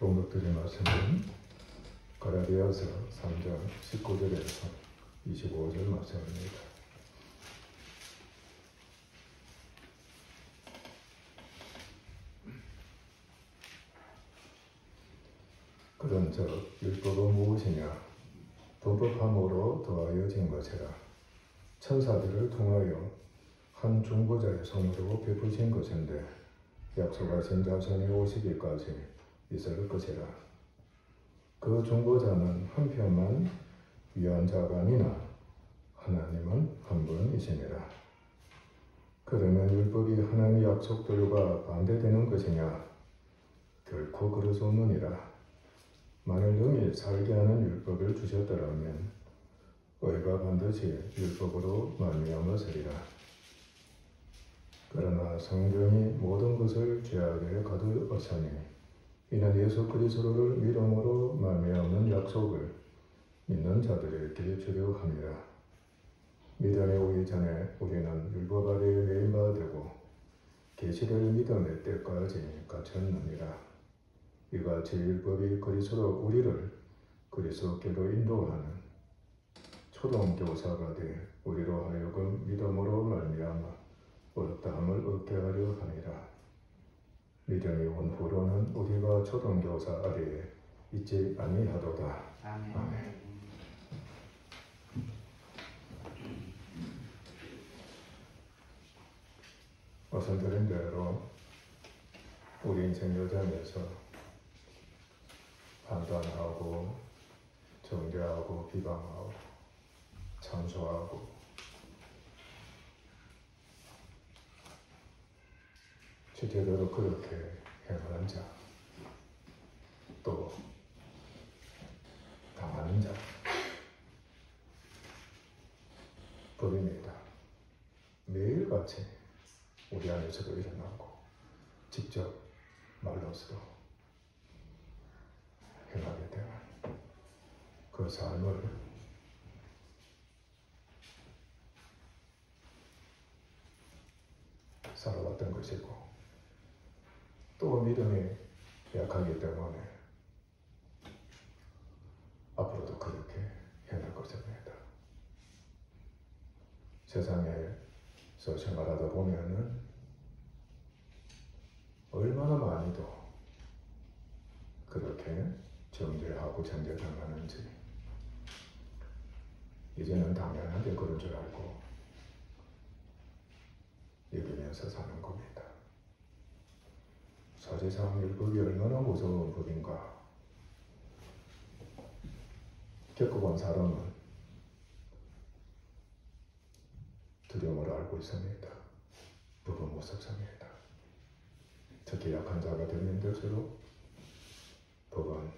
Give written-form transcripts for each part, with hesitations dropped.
봉독드린 말씀은 갈라디아서 3장 19절에서 25절 말씀입니다. 그런즉 율법은 무엇이냐? 범법함으로 더하여진 것이라. 천사들을 통하여 한 중보자의 손으로 베푸신 것인데 약속하신 자손이 오시기까지 있을 것이라. 그 중보자는 한편만 위한 자가 아니나 하나님은 한 분이시니라. 그러면 율법이 하나님의 약속들과 반대되는 것이냐? 결코 그럴 수 없느니라. 만일 능히 살게 하는 율법을 주셨더라면 의가 반드시 율법으로 말미암았으리라. 그러나 성경이 모든 것을 죄악에 가두었으니 이는 예수 그리스도를 믿음으로 말미암는 약속을 믿는 자들에게 주려 함이라. 믿음에 오기 전에 우리는 율법 아래에 매인 바 되고 계시를 믿음의 때까지 갇혔느니라. 이같이 율법이 그리스도로 우리를 그리스도께로 인도하는 초동교사가 돼 우리로 하여금 믿음으로 말미암아 어렵다함을 얻게 하려 함이라. 믿음이 온 후로는 우리가 초동교사 아래에 있지 아니하도다. 아멘. 아멘. 말씀드린 대로 우리 인생 여정에서 판단하고 정죄하고 비방하고 참소하고 실제로 그렇게 행하는 자, 또 당하는 자, 법입니다. 매일같이 우리 안에서도 일어나고 직접 말로서도 행하게 되는 그 삶을 살아왔던 것이고 또 믿음이 약하기 때문에 앞으로도 그렇게 행할 것입니다. 세상에서 생활하다 보면은 얼마나 많이도 그렇게 정죄하고 정죄당하는지 이제는 당연하게 그런 줄 알고 여기면서 사는 겁니다. 사실상 율법이 얼마나 무서운 법인가 겪어본 사람은 두려움을 알고 있습니다. 법은 무섭습니다. 특히 약한 자가 되면 될수록 법은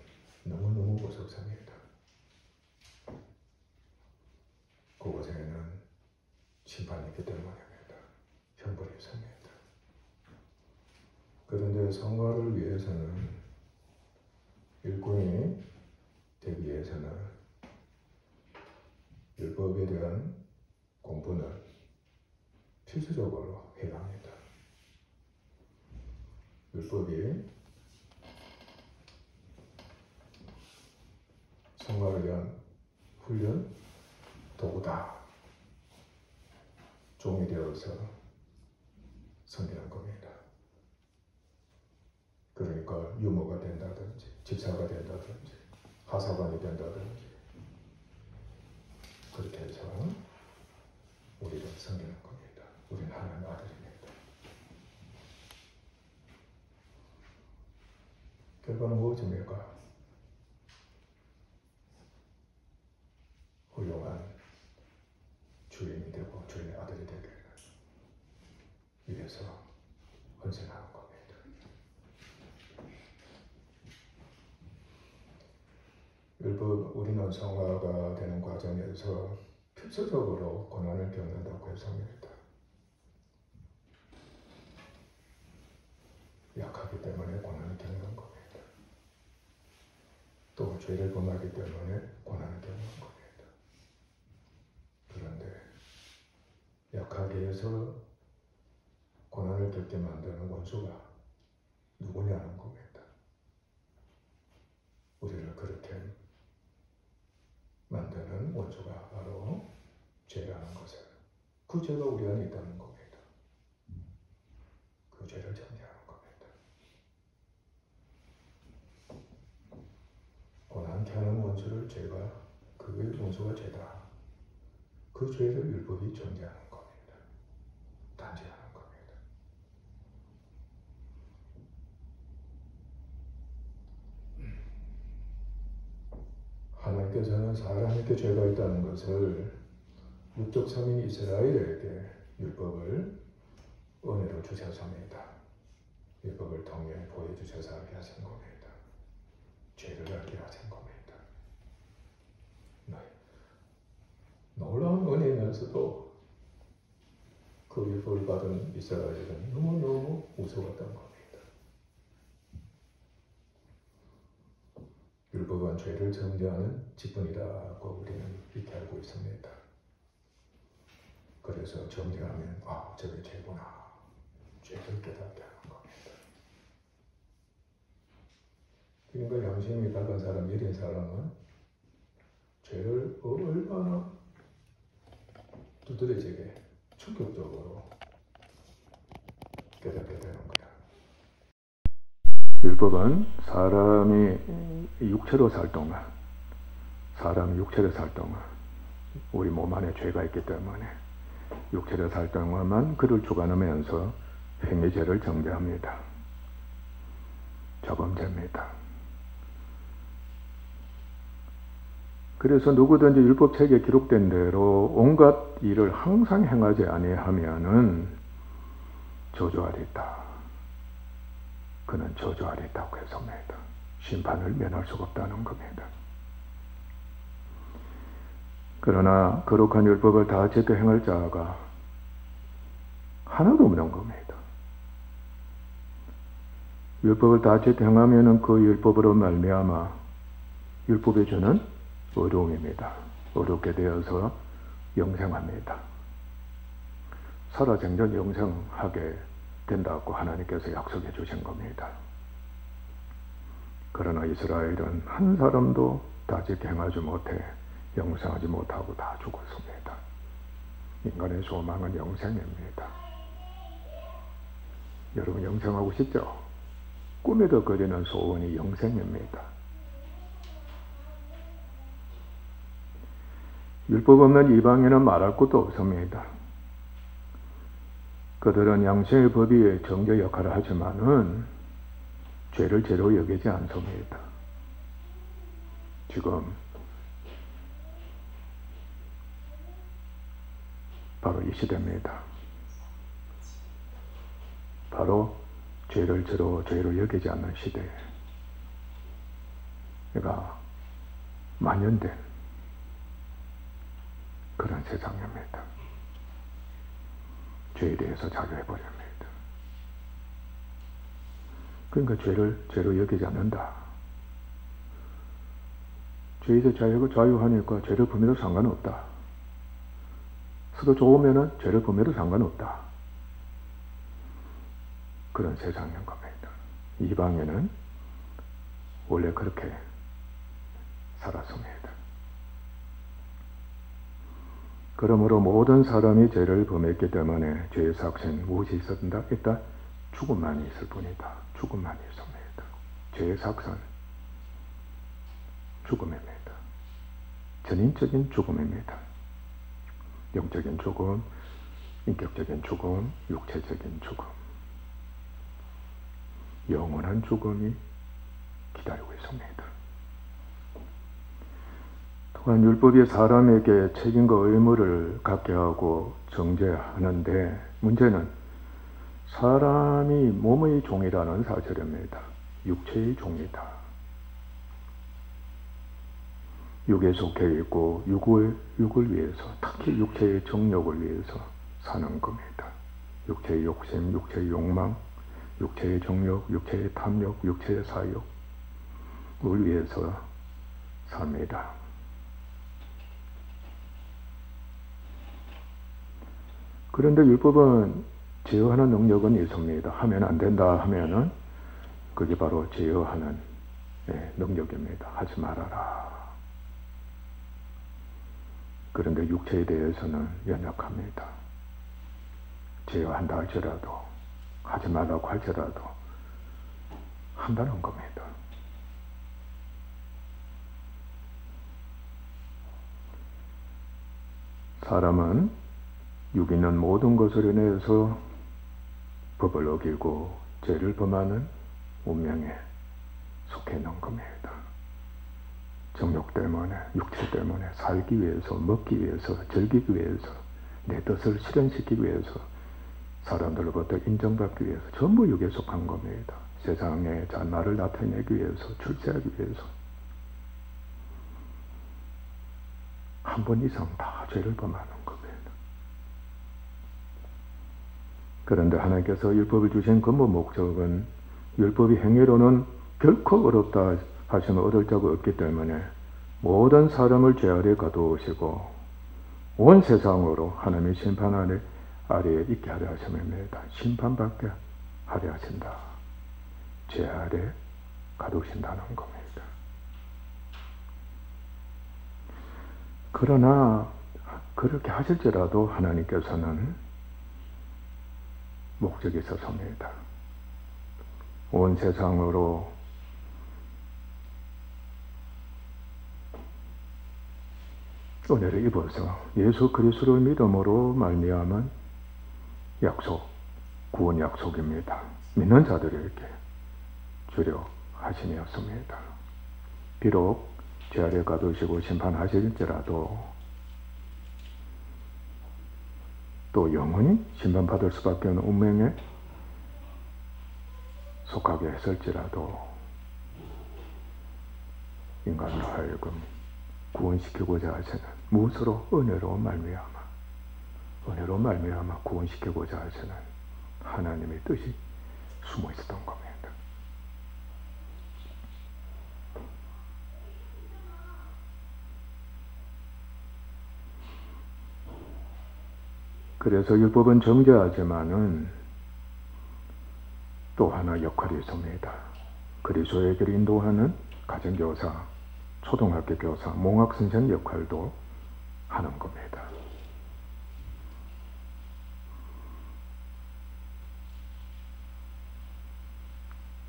너무너무 무섭습니다. 그곳에는 심판이 있기 때문입니다. 형벌이 있습니다. 그런데 성화를 위해서는 일꾼이 되기 위해서는 율법에 대한 공부는 필수적으로 해야 합니다. 율법이 성화를 위한 훈련 도구다. 종이 되어서 섬기는 겁니다. 그러니까 유모가 된다든지 집사가 된다든지 하사관이 된다든지 그렇게 해서 우리를 섬기는 겁니다. 우리는 하나님의 아들입니다. 결과는 무엇입니까? 훌륭한 주인이 되고 주인의 아들이 되기를 위해서 헌신하는 겁니다. 율법 우리는 성화가 되는 과정에서 필수적으로 고난을 겪는다고 했습니다. 약하기 때문에 고난을 겪는 겁니다. 또 죄를 범하기 때문에 고난을 겪는 겁니다. 그런데 약하게 해서 고난을 겪게 만드는 원수가 누구냐는 겁니다. 죄라는 것을, 그 죄가 우리 안에 있다는 겁니다. 그 죄를 정죄하는 겁니다. 원한케 하는 원수를 죄가, 그 원수가 죄다. 그 죄를 율법이 정죄하는 겁니다. 단죄하는 겁니다. 하나님께서는 사람에게 죄가 있다는 것을 육적 성인 이스라엘에게 율법을 은혜로 주셔서입니다. 율법을 통해 보여주셔서 알게 하신 겁니다. 죄를 알게 하신 겁니다. 놀라운 은혜면서도 그 율법을 받은 이스라엘은 너무너무 무서웠던 겁니다. 율법은 죄를 정죄하는 직분이라고 우리는 이렇게 알고 있습니다. 그래서 정죄하면 저게 죄구나. 죄를 깨닫게 하는 겁니다. 그러니까 양심이 밝은 사람, 예린 사람은 죄를 얼마나 두드러지게 충격적으로 깨닫게 되는 거야. 율법은 사람이 육체로 살 동안, 우리 몸 안에 죄가 있기 때문에 육체로 살 동안만 그를 주관하면서 행위죄를 정죄합니다. 자범죄입니다. 그래서 누구든지 율법책에 기록된 대로 온갖 일을 항상 행하지 아니하면은 저주하리다. 그는 저주하리다고 했습니다. 심판을 면할 수가 없다는 겁니다. 그러나 거룩한 율법을 다 지켜 행할 자가 하나도 없는 겁니다. 율법을 다 지켜 행하면은 그 율법으로 말미암아 율법에 주는 어려움입니다. 어렵게 되어서 영생합니다. 살아생전 영생하게 된다고 하나님께서 약속해 주신 겁니다. 그러나 이스라엘은 한 사람도 다 지켜 행하지 못해 영생하지 못하고 다 죽었습니다. 인간의 소망은 영생입니다. 여러분 영생하고 싶죠? 꿈에도 그리는 소원이 영생입니다. 율법 없는 이방인은 말할 것도 없습니다. 그들은 양심의 법위에 정죄 역할을 하지만은 죄를 죄로 여기지 않습니다. 지금 바로 이 시대입니다. 바로 죄를 죄로 여기지 않는 시대. 그러니까 만연된 그런 세상입니다. 죄에 대해서 자유해버립니다. 그러니까 죄를 죄로 여기지 않는다. 죄에서 자유하니까 죄를 범해도 상관없다. 수도 좋으면은 죄를 범해도 상관없다. 그런 세상인 겁니다. 이방인은 원래 그렇게 살았습니다. 그러므로 모든 사람이 죄를 범했기 때문에 죄의 삭신 무엇이 있었다? 일단 죽음만이 있을 뿐이다. 죽음만이 있습니다. 죄의 삭신 죽음입니다. 전인적인 죽음입니다. 영적인 죽음, 인격적인 죽음, 육체적인 죽음, 영원한 죽음이 기다리고 있습니다. 또한 율법이 사람에게 책임과 의무를 갖게 하고 정죄하는데 문제는 사람이 몸의 종이라는 사실입니다. 육체의 종이다. 육에 속해 있고 육을 위해서, 특히 육체의 정욕을 위해서 사는 겁니다. 육체의 욕심, 육체의 욕망, 육체의 정욕, 육체의 탐욕, 육체의 사욕을 위해서 삽니다. 그런데 율법은 제어하는 능력은 있습니다. 하면 안 된다 하면은 그게 바로 제어하는 능력입니다. 하지 말아라. 그런데 육체에 대해서는 연약합니다. 제어한다 할지라도, 하지 말라고 할지라도 한다는 겁니다. 사람은 육 있는 모든 것을 인해서 법을 어기고 죄를 범하는 운명에 속해 있는 겁니다. 정욕 때문에, 육체 때문에 살기 위해서, 먹기 위해서, 즐기기 위해서, 내 뜻을 실현시키기 위해서, 사람들로부터 인정받기 위해서 전부 육에 속한 겁니다. 세상에 나를 나타내기 위해서, 출세하기 위해서 한 번 이상 다 죄를 범하는 겁니다. 그런데 하나님께서 율법을 주신 근본 목적은 율법이 행위로는 결코 어렵다 하시면 얻을 자가 없기 때문에 모든 사람을 죄 아래 가두시고 온 세상으로 하나님의 심판 아래에 있게 하려 하심입니다. 심판받게 하려 하신다. 죄 아래 가두신다는 겁니다. 그러나 그렇게 하실지라도 하나님께서는 목적이 있어서입니다. 온 세상으로 은혜를 입어서 예수 그리스도를 믿음으로 말미암은 약속, 구원 약속입니다. 믿는 자들에게 주려 하심이었습니다. 비록 죄 아래 가두시고 심판하실지라도 또 영원히 심판받을 수밖에 없는 운명에 속하게 했을지라도 인간으로 하여금 구원시키고자 하시는 무엇으로 은혜로 말미암아 구원시키고자 하시는 하나님의 뜻이 숨어 있었던 겁니다. 그래서 율법은 정죄하지만은 또 하나 역할이 있습니다. 그리스도에게 인도하는 가정교사, 초등학교 교사, 몽학선생 역할도 하는 겁니다.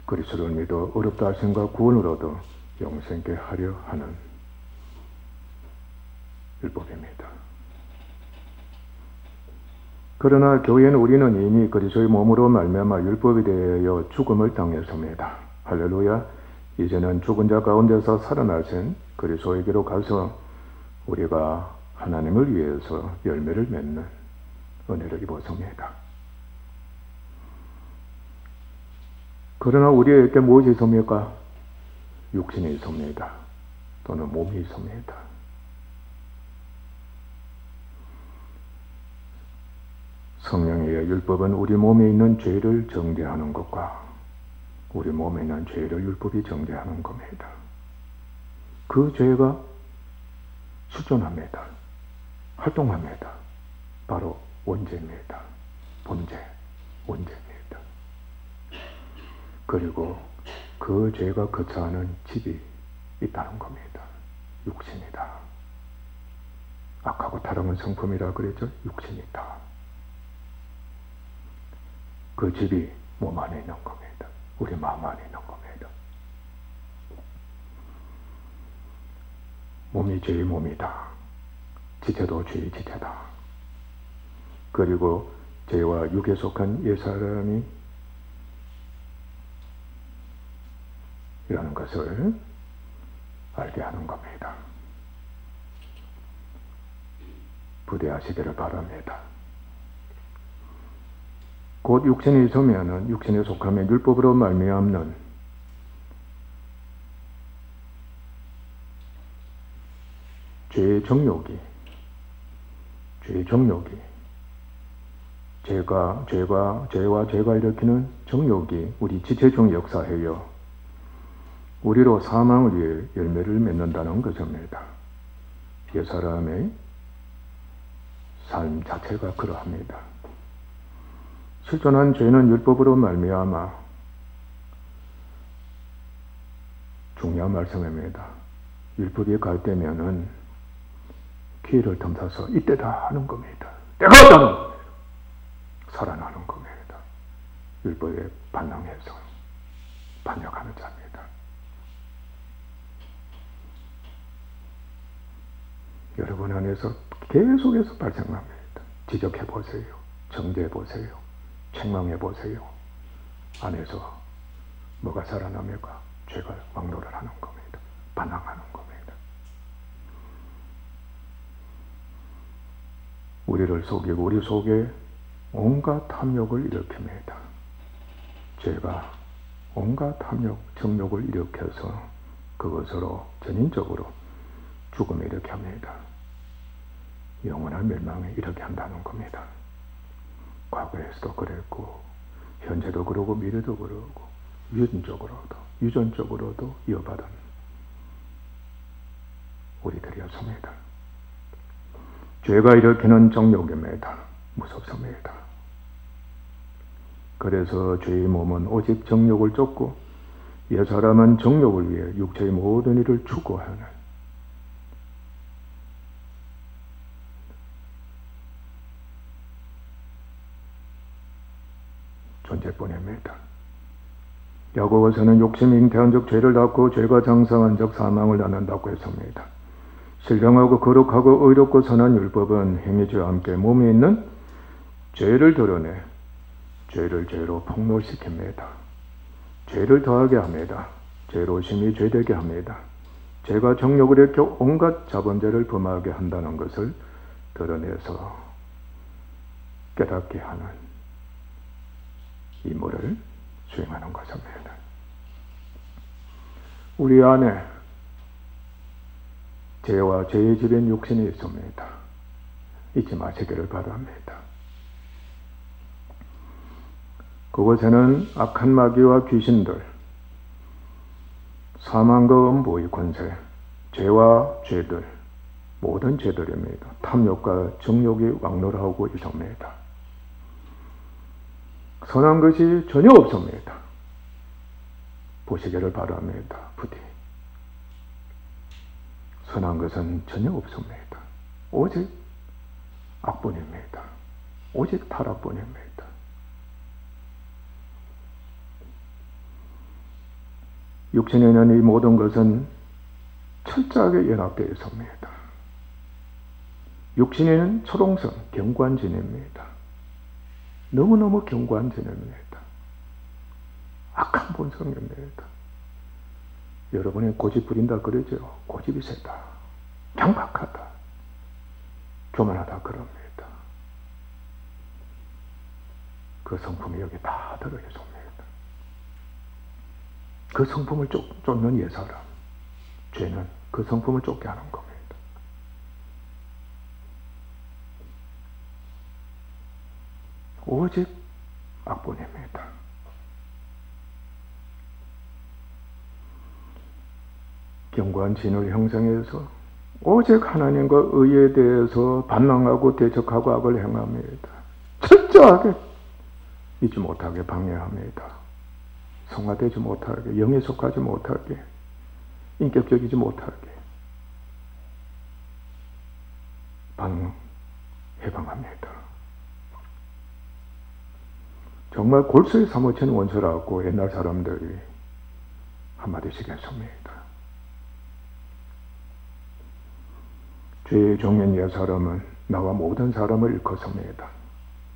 그리스도를 믿어 어렵다 하심과 구원을 얻어 영생케 하려 하는 율법입니다. 그러나 교회는 우리는 이미 그리스도의 몸으로 말미암아 율법에 대하여 죽음을 당했습니다. 할렐루야. 이제는 죽은 자 가운데서 살아나신 그리스도에게로 가서 우리가 하나님을 위해서 열매를 맺는 은혜를 입었습니다. 그러나 우리에게 무엇이 있습니까? 육신이 있습니다. 또는 몸이 있습니다. 성령의 율법은 우리 몸에 있는 죄를 정죄하는 것과 우리 몸에 있는 죄를 율법이 정죄하는 겁니다. 그 죄가 실존합니다. 활동합니다. 바로 원죄입니다. 본죄, 원죄입니다. 그리고 그 죄가 거처하는 집이 있다는 겁니다. 육신이다. 악하고 타락한 성품이라 그랬죠? 육신이다. 그 집이 몸 안에 있는 겁니다. 우리 마음 안에 있는 겁니다. 몸이 죄의 몸이다. 지체도 죄의 지체다. 그리고 죄와 육에 속한 옛사람이 이라는 것을 알게 하는 겁니다. 부대하시기를 바랍니다. 곧 육신이 있으면은 육신에 속하면 율법으로 말미암는 죄의 정욕이 죄가 일으키는 정욕이 우리 지체 중 역사하여 우리로 사망을 위해 열매를 맺는다는 것입니다. 옛사람의 삶 자체가 그러합니다. 실존한 죄는 율법으로 말미암아 중요한 말씀입니다. 율법이 갈 때면은 기회를 틈타서 이때다 하는 겁니다. 때가 없다는 겁니다. 살아나는 겁니다. 율법에 반항해서 반역하는 자입니다. 여러분 안에서 계속해서 발생합니다. 지적해보세요. 정죄해보세요. 책망해보세요. 안에서 뭐가 살아납니까? 죄가 왕노를 하는 겁니다. 반항하는 겁니다. 우리를 속이고 우리 속에 온갖 탐욕을 일으킵니다. 죄가 온갖 탐욕, 정욕을 일으켜서 그것으로 전인적으로 죽음을 일으켜 합니다. 영원한 멸망에 이르게 한다는 겁니다. 과거에서도 그랬고 현재도 그러고 미래도 그러고 유전적으로도 이어받은 우리들이었습니다. 죄가 일으키는 정욕입니다. 무섭습니다. 그래서 죄의 몸은 오직 정욕을 쫓고 옛사람은 정욕을 위해 육체의 모든 일을 추구하는 존재뿐입니다. 야고보서는 욕심이 잉태한 적 죄를 낳고 죄가 장성한 적 사망을 낳는다고 했습니다. 신령하고 거룩하고 의롭고 선한 율법은 행위죄와 함께 몸에 있는 죄를 드러내 죄를 죄로 폭로시킵니다. 죄를 더하게 합니다. 죄로심이 죄되게 합니다. 죄가 정욕을 일으켜 온갖 자범죄를 범하게 한다는 것을 드러내서 깨닫게 하는 임무를 수행하는 것입니다. 우리 안에 죄와 죄의 지배인 육신이 있습니다. 잊지 마시기를 바랍니다. 그곳에는 악한 마귀와 귀신들, 사망과 음부의 권세, 죄와 죄들, 모든 죄들입니다. 탐욕과 정욕이 왕노하고 있습니다. 선한 것이 전혀 없습니다. 보시기를 바랍니다. 부디. 선한 것은 전혀 없습니다. 오직 악뿐입니다. 오직 타락뿐입니다. 육신에 있는 이 모든 것은 철저하게 연합되어 있습니다. 육신에는 초롱성, 경관진입니다. 너무너무 경관진입니다. 악한 본성입니다. 여러분이 고집 부린다 그러죠? 고집이 세다. 강박하다. 교만하다 그럽니다. 그 성품이 여기 다 들어있습니다. 그 성품을 쫓는 옛사람, 죄는 그 성품을 쫓게 하는 겁니다. 오직 악뿐입니다. 경관진을 형성해서 오직 하나님과 의에 대해서 반항하고 대적하고 악을 행합니다. 철저하게 잊지 못하게 방해합니다. 성화되지 못하게, 영에 속하지 못하게, 인격적이지 못하게 해방합니다. 정말 골수에 사무치는 원수라고 옛날 사람들이 한마디씩 했습니다. 죄의 종인 옛사람은 나와 모든 사람을 일컫습니다.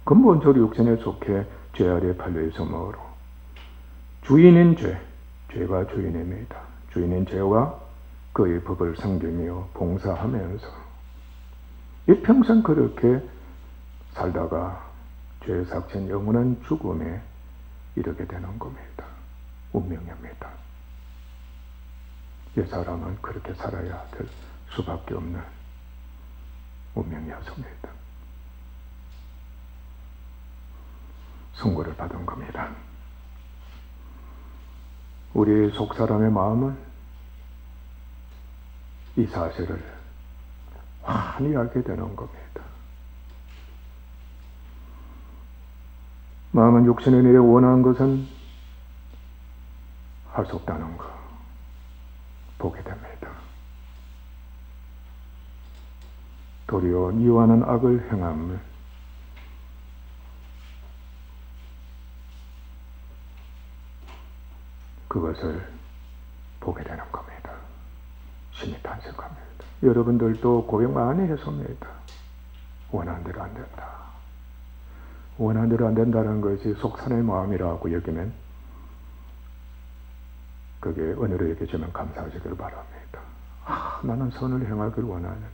근본적으로 육신에 속해 죄 아래 팔려 있으므로 주인인 죄, 죄가 주인입니다. 주인인 죄와 그의 법을 섬기며 봉사하면서 일평생 그렇게 살다가 죄의 삭힌 영원한 죽음에 이르게 되는 겁니다. 운명입니다. 옛사람은 그렇게 살아야 될 수밖에 없는 운명이었습니다. 선고를 받은 겁니다. 우리 속사람의 마음은 이 사실을 환히 알게 되는 겁니다. 마음은 육신의 일에 원하는 것은 할 수 없다는 거 보게 됩니다. 도리어 미워하는 악을 행함을 그것을 보게 되는 겁니다. 신이 탄생합니다. 여러분들도 고백 많이 했습니다. 원하는 대로 안 된다. 원하는 대로 안 된다는 것이 속산의 마음이라고 여기면 그게 은혜로 여겨지면 감사하시길 바랍니다. 나는 선을 행하기를 원하는데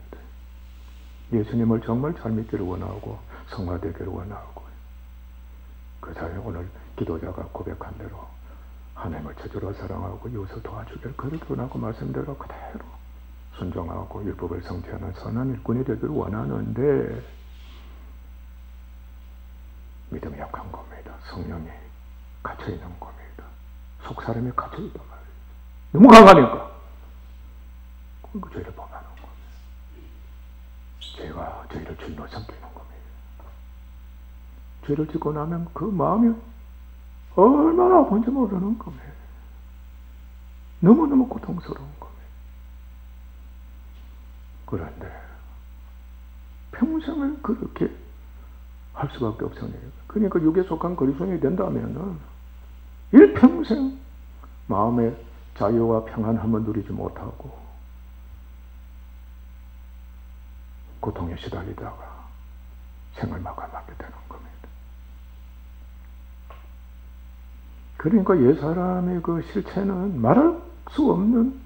예수님을 정말 잘 믿기를 원하고 성화되기를 원하고 그 사이 오늘 기도자가 고백한 대로 하나님을 저주로 사랑하고 이웃을 도와주기를 그렇게 원하고 말씀대로 그대로 순종하고 율법을 성취하는 선한 일꾼이 되기를 원하는데 믿음이 약한 겁니다. 성령이 갇혀있는 겁니다. 속사람이 갇혀있단 말이에요. 너무 강하니까 그 죄를 범하는 겁니다. 죄가 저희를 주인으로 삼키는 겁니다. 죄를 짓고 나면 그 마음이 얼마나 아픈지 모르는 겁니다. 너무너무 고통스러운 겁니다. 그런데 평생을 그렇게 할 수밖에 없습니다. 그러니까 육에 속한 그리스도인이 된다면은 일평생 마음의 자유와 평안함을 누리지 못하고 고통에 시달리다가 생을 마감하게 되는 겁니다. 그러니까 옛사람의 그 실체는 말할 수 없는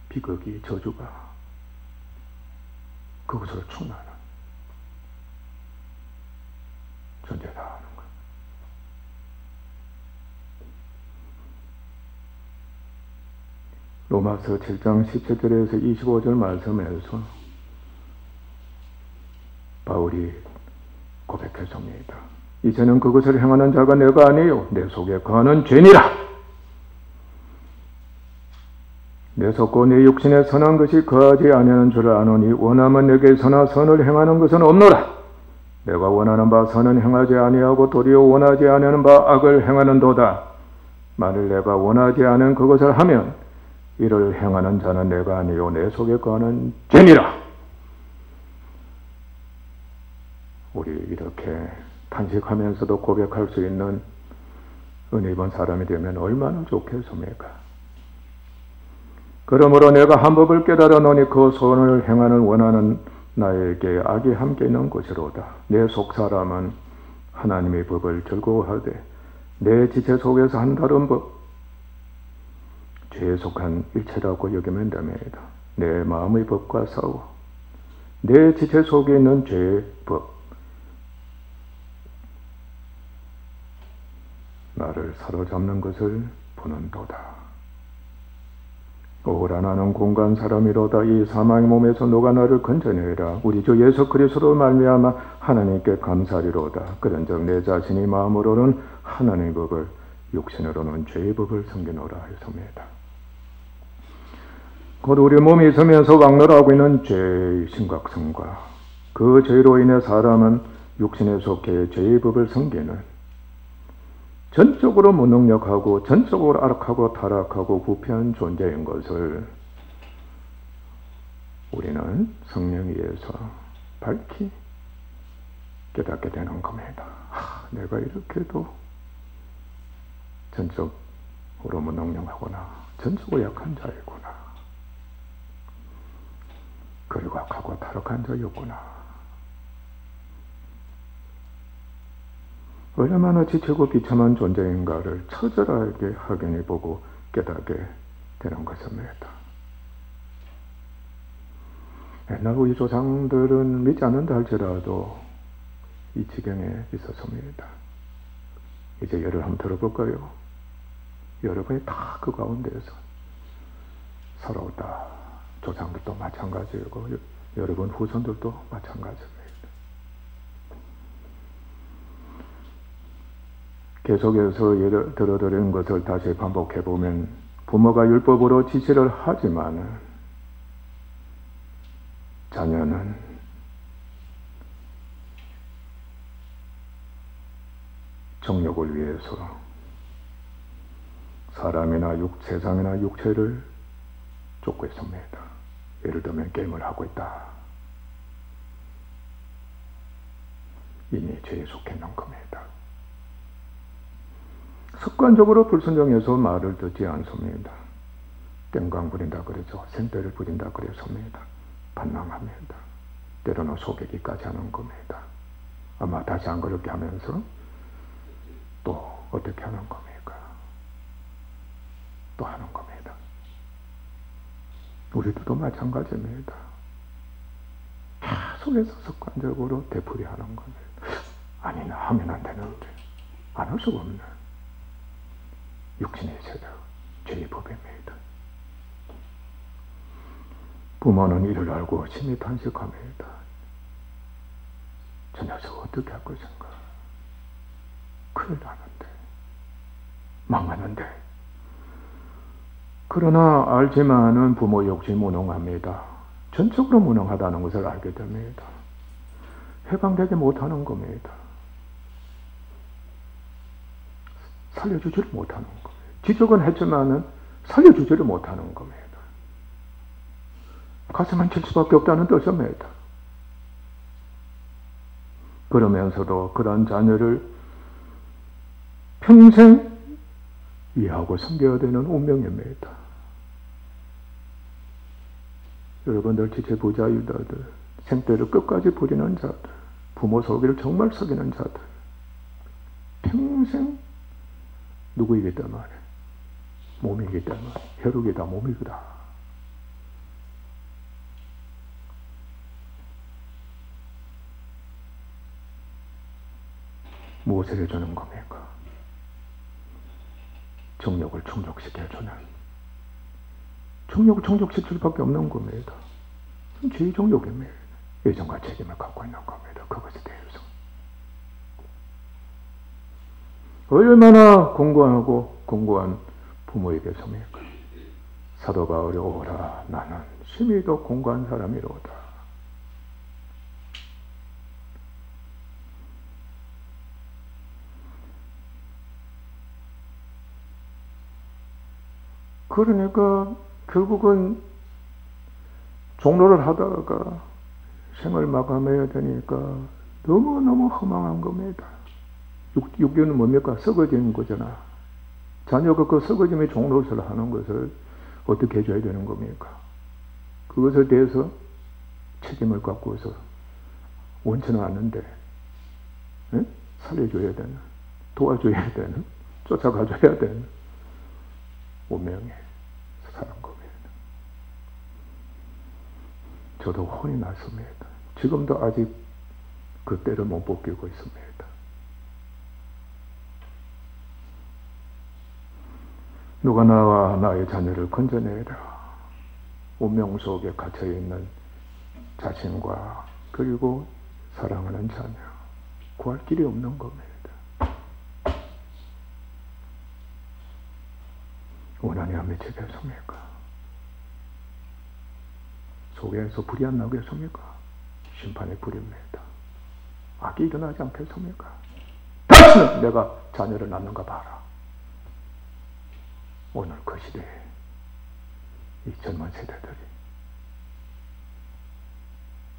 비극이 저주가 그것으로 충만한 존재다 하는 거예요. 로마서 7장 17절에서 25절 말씀에서 바울이 고백했습니다. 이제는 그것을 행하는 자가 내가 아니요 내 속에 거하는 죄니라. 내 속고 내 육신에 선한 것이 거하지 아니하는 줄 아노니 원하면 내게 선한 선을 행하는 것은 없노라. 내가 원하는 바 선은 행하지 아니하고 도리어 원하지 아니하는 바 악을 행하는도다. 만일 내가 원하지 않은 그것을 하면 이를 행하는 자는 내가 아니요 내 속에 거하는 죄니라. 우리 이렇게 탄식하면서도 고백할 수 있는 은혜 입은 사람이 되면 얼마나 좋겠습니까? 그러므로 내가 한 법을 깨달아 노니 그 선을 행하는 원하는 나에게 악이 함께 있는 것이로다. 내 속사람은 하나님의 법을 즐거워하되 내 지체 속에서 한 다른 법, 죄에 속한 일체라고 여기면 됩니다. 내 마음의 법과 싸워 내 지체 속에 있는 죄의 법, 나를 사로잡는 것을 보는도다. 오라 나는 공간 사람이로다. 이 사망의 몸에서 너가 나를 건져내라. 우리 주 예수 그리스도로 말미암아 하나님께 감사리로다. 그런즉 내 자신이 마음으로는 하나님의 법을 육신으로는 죄의 법을 섬기노라 했습니다. 곧 우리 몸이 있으면서 왕노라하고 있는 죄의 심각성과 그 죄로 인해 사람은 육신에 속해 죄의 법을 섬기는 전적으로 무능력하고 전적으로 악하고 타락하고 부패한 존재인 것을 우리는 성령에 의해서 밝히 깨닫게 되는 겁니다. 내가 이렇게도 전적으로 무능력하구나. 전적으로 약한 자이구나. 그리고 악하고 타락한 자였구나. 얼마나 지치고 비참한 존재인가를 처절하게 확인해 보고 깨닫게 되는 것입니다. 옛날 우리 조상들은 믿지 않는다 할지라도 이 지경에 있었습니다. 이제 예를 한번 들어볼까요? 여러분이 다 그 가운데에서 살아오다. 조상들도 마찬가지고 여러분 후손들도 마찬가지입니다. 계속해서 예를 들어드린 것을 다시 반복해보면 부모가 율법으로 지시를 하지만 자녀는 정욕을 위해서 사람이나 세상이나 육체를 쫓고 있습니다. 예를 들면 게임을 하고 있다. 이미 죄에 속했는 겁니다. 습관적으로 불순종해서 말을 듣지 않습니다. 땡광 부린다 그러죠. 생떼를 부린다 그랬습니다. 반항합니다. 때로는 속이기까지 하는 겁니다. 아마 다시 안 그렇게 하면서 또 어떻게 하는 겁니까? 또 하는 겁니다. 우리들도 마찬가지입니다. 계속해서 습관적으로 되풀이하는 겁니다. 아니, 나 하면 안 되는데, 안 할 수가 없는 육신의 세력, 죄의 법입니다. 부모는 이를 알고 심히 탄식합니다. 저 녀석 어떻게 할 것인가? 큰일 나는데, 망하는데. 그러나 알지만은 부모 역시 무능합니다. 전적으로 무능하다는 것을 알게 됩니다. 해방되지 못하는 겁니다. 살려주지를 못하는 겁니다. 지적은 했지만은 살려주지를 못하는 겁니다. 가슴만 칠 수밖에 없다는 뜻입니다. 그러면서도 그런 자녀를 평생 이해하고 섬겨야 되는 운명입니다. 여러분들 지체 부자유자들, 생떼를 끝까지 부리는 자들, 부모 속이를 정말 속이는 자들, 평생 누구이기 때문에? 몸이기 때문에. 혈육이다, 몸이다. 무엇을 해주는 겁니까? 정욕을 충족시켜주는, 정욕을 충족시킬 수밖에 없는 겁니다. 죄의 정욕입니다. 애정과 책임을 갖고 있는 겁니다. 그것에 대해서 얼마나 공고한 부모에게서입니까? 사도가 어려워라. 나는 심히 더 공고한 사람이로다. 그러니까 결국은 종로를 하다가 생을 마감해야 되니까 너무너무 허망한 겁니다. 육교는 뭡니까? 썩어지는 거잖아. 자녀가 그 썩어짐의 종로를 하는 것을 어떻게 해줘야 되는 겁니까? 그것에 대해서 책임을 갖고서 원치는 않는데 살려줘야 되는, 도와줘야 되는, 쫓아가줘야 되는 운명에 사는 겁니다. 저도 혼이 났습니다. 지금도 아직 그 때를 못 벗기고 있습니다. 누가 나와 나의 자녀를 건져내라. 운명 속에 갇혀있는 자신과 그리고 사랑하는 자녀, 구할 길이 없는 겁니다. 원한이 안 맺히겠습니까? 속에서 불이 안 나겠습니까? 심판의 불입니다. 악이 일어나지 않겠습니까? 다시는 내가 자녀를 낳는가 봐라. 오늘 그 시대에 이 젊은 세대들이,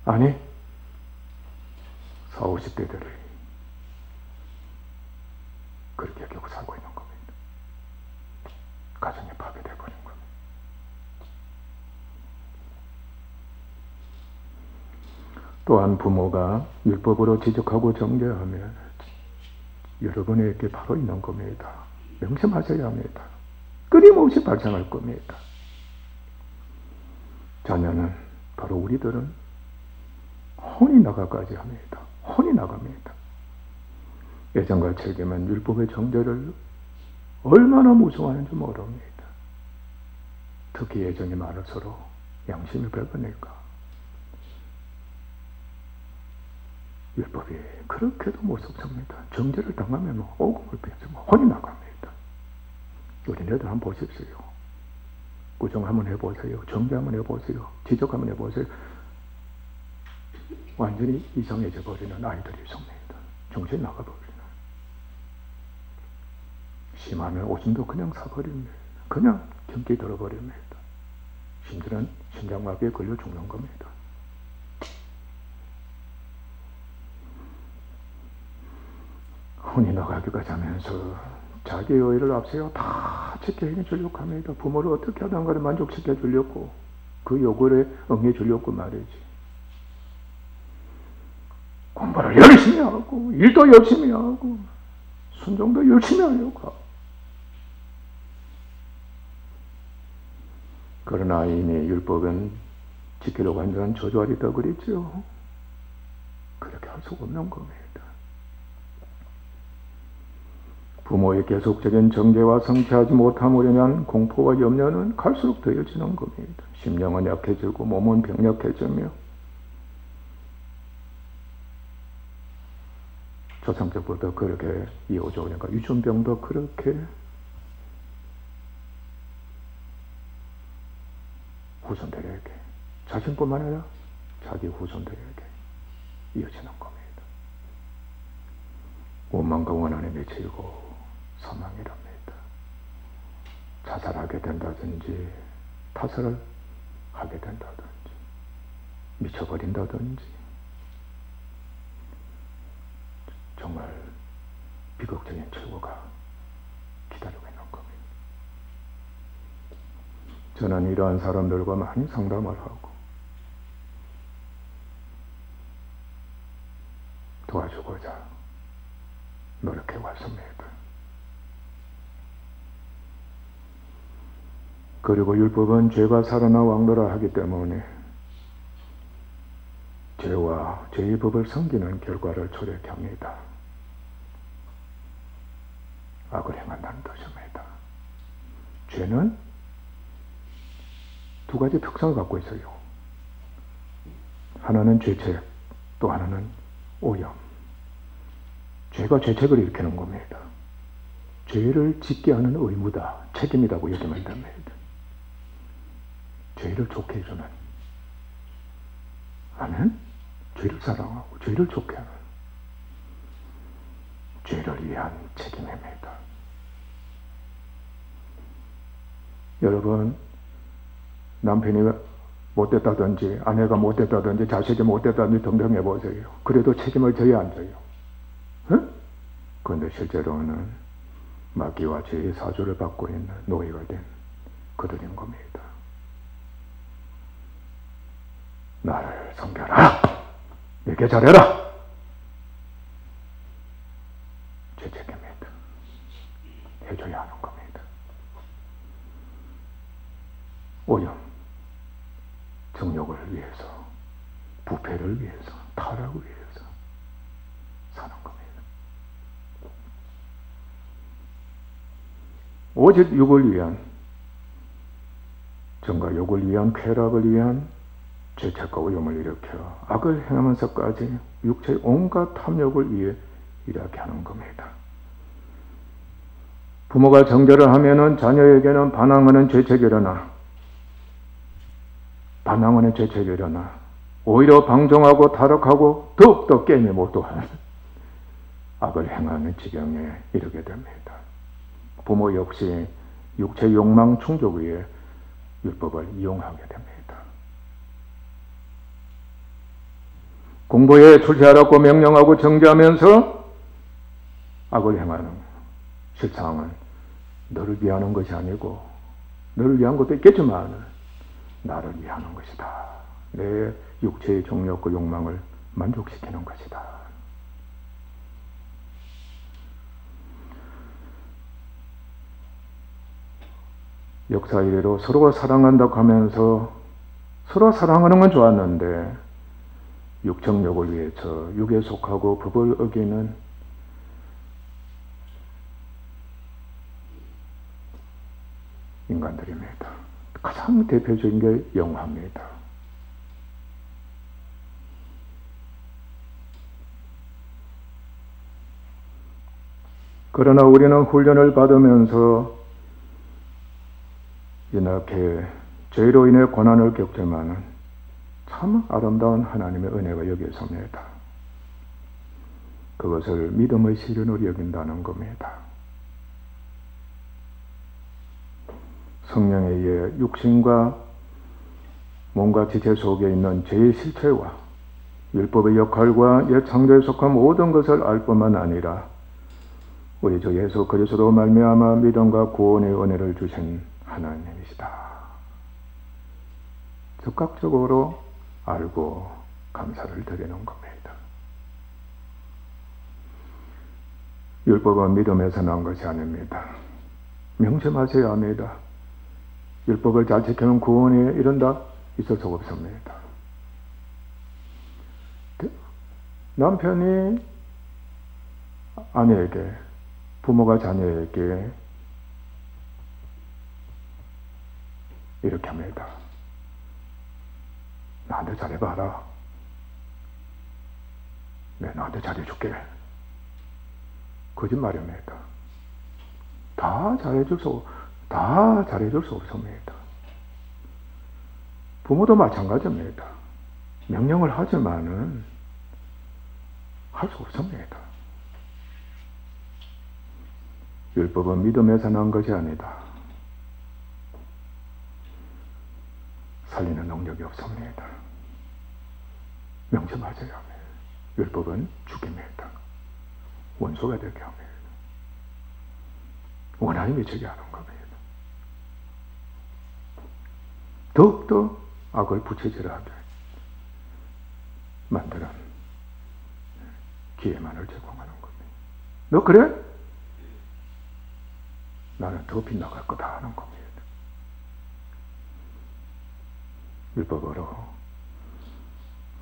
아니 40, 50대들이 그렇게 결국 살고 있는 겁니다. 가정이 파괴되어버린 겁니다. 또한 부모가 율법으로 지적하고 정죄하면 여러분에게 바로 있는 겁니다. 명심하셔야 합니다. 끊임없이 발생할 겁니다. 자녀는, 바로 우리들은 혼이 나가까지 합니다. 혼이 나갑니다. 애정과 책임은 율법의 정죄를 얼마나 무서워하는지 모릅니다. 특히 애정이 많을수록 양심이 벽으니까 율법이 그렇게도 무섭습니다. 정죄를 당하면 오금을 빼서 혼이 나갑니다. 어린애들 한번 보십시오. 구정 한번 해보세요. 정죄 한번 해보세요. 지적 한번 해보세요. 완전히 이상해져 버리는 아이들이 있습니다. 정신이 나가버리는. 심하면 오줌도 그냥 사버립니다. 그냥 경기 들어버립니다. 심지어는 심장마비에 걸려 죽는 겁니다. 혼이 나가기까지 하면서 자기의 의를 앞세워 다 지켜해 주려고 합니다. 부모를 어떻게 하든 간에 만족시켜 주려고, 그 요구에 응해 주려고 말이지. 공부를 열심히 하고, 일도 열심히 하고, 순종도 열심히 하려고 하고. 그러나 이미 율법은 지키려고 하는 자는 저주하리다 그랬죠. 그렇게 할 수가 없는 겁니다. 부모의 계속적인 정죄와 성취하지 못함으로 인한 공포와 염려는 갈수록 더해지는 겁니다. 심령은 약해지고 몸은 병약해지며 조상적부터 그렇게 이어져 오니까 유전병도 그렇게 후손들에게, 자신뿐만 아니라 자기 후손들에게 이어지는 겁니다. 원망과 원한에 미치고 사망이랍니다. 자살하게 된다든지 타살을 하게 된다든지 미쳐버린다든지 정말 비극적인 최고가 기다리고 있는 겁니다. 저는 이러한 사람들과 많이 상담을 하고 도와주고자 노력해 왔습니다. 그리고 율법은 죄가 살아나 왕노라 하기 때문에 죄와 죄의 법을 섬기는 결과를 초래케 합니다. 악을 행한다는 뜻입니다. 죄는 두 가지 특성을 갖고 있어요. 하나는 죄책, 또 하나는 오염. 죄가 죄책을 일으키는 겁니다. 죄를 짓게 하는 의무다, 책임이라고 여기면 됩니다. 죄를 좋게 해주는, 아멘? 죄를 사랑하고 죄를 좋게 하는, 죄를 위한 책임입니다. 여러분, 남편이 못됐다든지 아내가 못됐다든지 자식이 못됐다든지 등등 해보세요. 그래도 책임을 져야 안 져요. 응? 그런데 실제로는 마귀와 죄의 사주를 받고 있는 노예가 된 그들인 겁니다. 나를 섬겨라! 이렇게 잘해라! 제 책임입니다. 해줘야 하는 겁니다. 오염, 정욕을 위해서, 부패를 위해서, 타락을 위해서 사는 겁니다. 오직 육을 위한, 정과 욕을 위한, 쾌락을 위한 죄책과 오염을 일으켜 악을 행하면서까지 육체의 온갖 탐욕을 위해 이렇게 하는 겁니다. 부모가 정죄를 하면은 자녀에게는 반항하는 죄책이 일어나, 반항하는 죄책이 일어나 오히려 방종하고 타락하고 더욱더 게임에 몰두하는 악을 행하는 지경에 이르게 됩니다. 부모 역시 육체 욕망 충족 위에 율법을 이용하게 됩니다. 공부에 출세하라고 명령하고 정죄하면서 악을 행하는 실상은 너를 위하는 것이 아니고, 너를 위한 것도 있겠지만 나를 위하는 것이다. 내 육체의 정욕과 욕망을 만족시키는 것이다. 역사 이래로 서로가 사랑한다고 하면서 서로 사랑하는 건 좋았는데 육정욕을 위해서 육에 속하고 법을 어기는 인간들입니다. 가장 대표적인 게 영화입니다. 그러나 우리는 훈련을 받으면서 이렇게 죄로 인해 고난을 겪지만은 참 아름다운 하나님의 은혜가 여기에 있습니다. 그것을 믿음의 시련으로 여긴다는 겁니다. 성령에 의해 육신과 몸과 지체 속에 있는 죄의 실체와 율법의 역할과 옛 창조에 속한 모든 것을 알 뿐만 아니라 우리 주 예수 그리스도로 말미암아 믿음과 구원의 은혜를 주신 하나님이시다. 즉각적으로 알고 감사를 드리는 겁니다. 율법은 믿음에서 난 것이 아닙니다. 명심하셔야 합니다. 율법을 잘 지키는 구원에 이른다? 있을 수 없습니다. 남편이 아내에게, 부모가 자녀에게 이렇게 합니다. 나한테 잘해봐라. 내가 나한테 잘해줄게. 거짓말입니다. 다 잘해줄 수 없습니다. 부모도 마찬가지입니다. 명령을 하지만은 할 수 없습니다. 율법은 믿음에서 난 것이 아니다. 살리는 능력이 없습니다. 명심하셔야 합니다. 율법은 죽입니다. 원수가 되게 합니다. 원한이 미치게 하는 겁니다. 더욱더 악을 부채질하게 만드는 기회만을 제공하는 겁니다. 너 그래? 나는 더 빗나갈 거다 하는 겁니다. 율법으로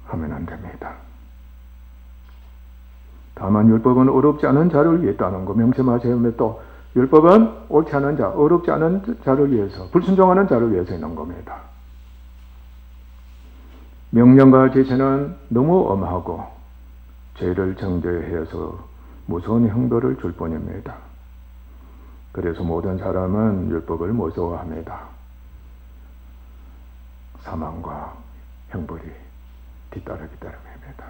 하면 안 됩니다. 다만 율법은 어렵지 않은 자를 위해 있다는 거 명심하셔야 합니다. 또 율법은 옳지 않은 자, 어렵지 않은 자를 위해서, 불순종하는 자를 위해서 있는 겁니다. 명령과 지시는 너무 엄하고 죄를 정죄해서 무서운 형벌을 줄 뿐입니다. 그래서 모든 사람은 율법을 무서워합니다. 사망과 형벌이 뒤따르기 때문입니다.